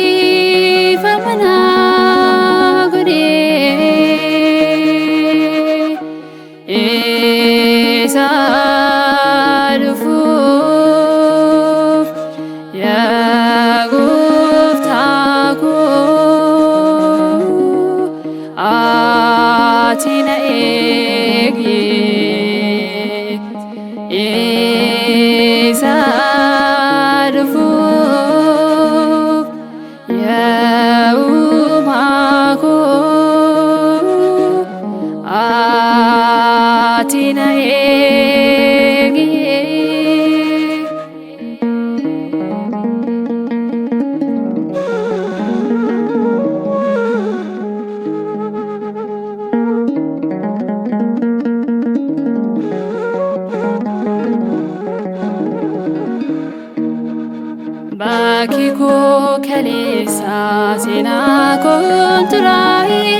Dhiifama naaf godhi isa dhufuuf yaa Gooftaa koo ati na eegi isa dhufuuf yaa Uumaa koo ati na eegi. Bakki koo kaleessa seenaa konturaa'ee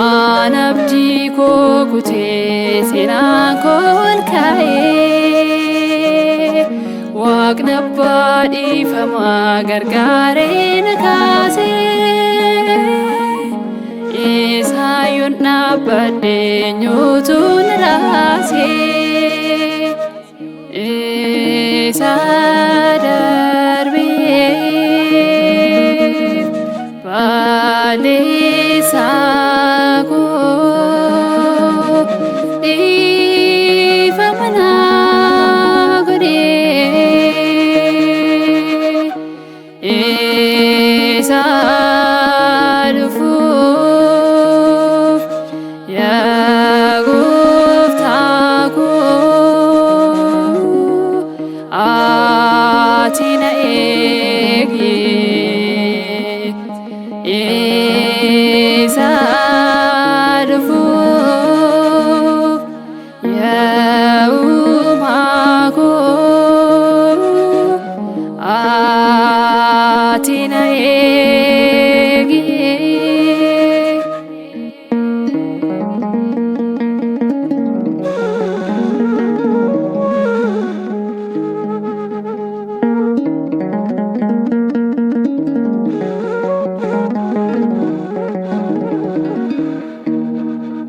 aan abdii koo kutee seenaan koo ka'ee Waaqni abbaa dhiifamaa gargaaree na kaasee isaan dhaabbadhe eenyutu na raasee. Isa darbee balleessa koo dhiifama naaf godhi isa dhufuuf yaa Gooftaa koo ati na eegi isa dhufuuf yaa Uumaa koo ati na eegi.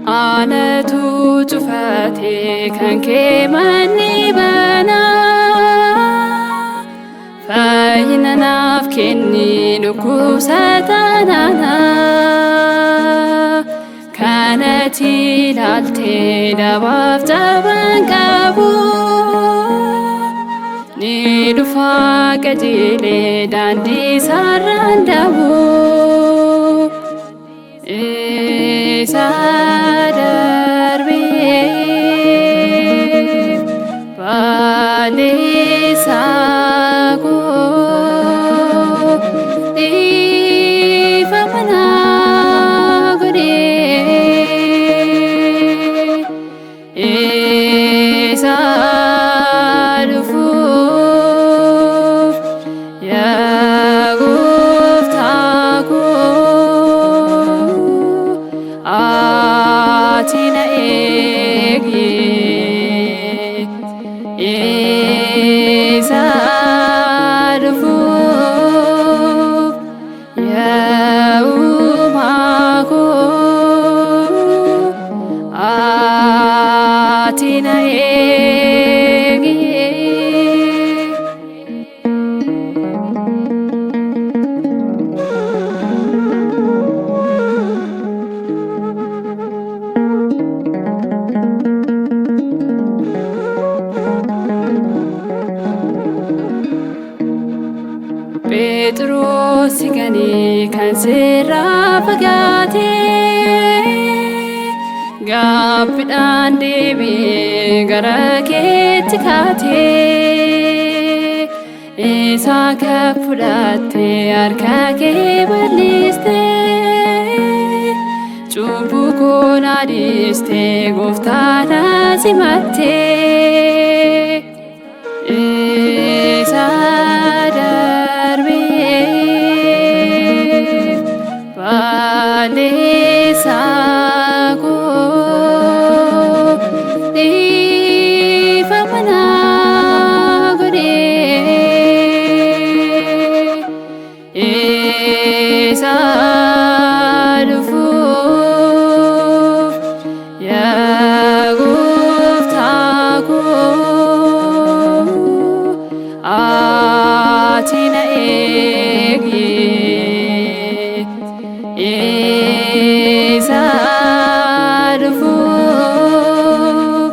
Anatu cufate kan kee manni banaa fayyina naaf kenni dhukkubsataa naanaa kanatti ilaaltee dabaaf jabaan qabu ni dhufaa qajeelee daandii isaarraan dhabu. Isa darbee balleessa koo dhiifama naaf godhi isa dhufuuf yaa Gooftaa koo ati na eegi isa dhufuuf yaa Uumaa koo ati na eegi. siganii kan sirraa fagaate gaaffiidhaan deebi'ee gara keetti kaate isa kan fudhattee harka kee bal'iste cubbuu koo na dhiiste gooftaa na simatte isa darbee balleessaa koo dhiifama naaf godhi isa dhufuuf yaa gooftaa koo ati na eegi isa dhufuuf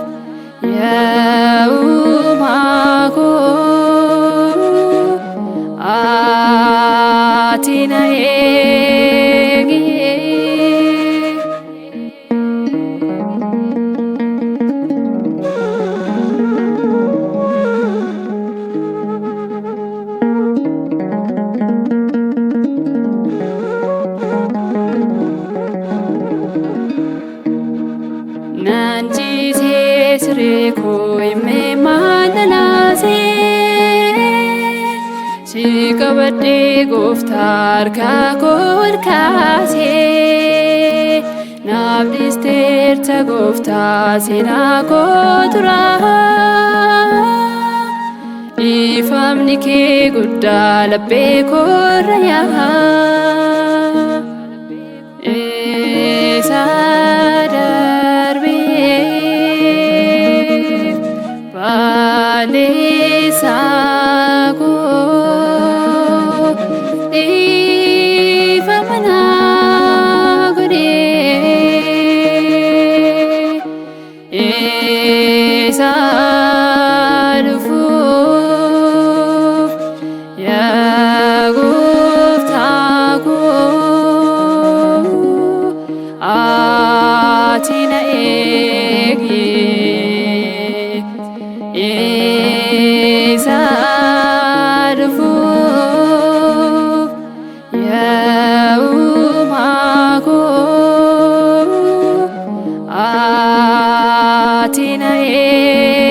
yaa uumaa koo ati na eegi. Nan ciisee siree koo himee maalalaasee si qabadhee gooftaa harka koo ol kaasee naaf dhiisteerta gooftaa seenaa koo turaa dhiifamni kee guddaa laphee koorra yaa'a isa darbee balleessaa koo dhiifama naaf godhi isa dhufuuf yaa gooftaa koo ati na eegi isa dhufuuf yaa uumaa koo ati na eegi.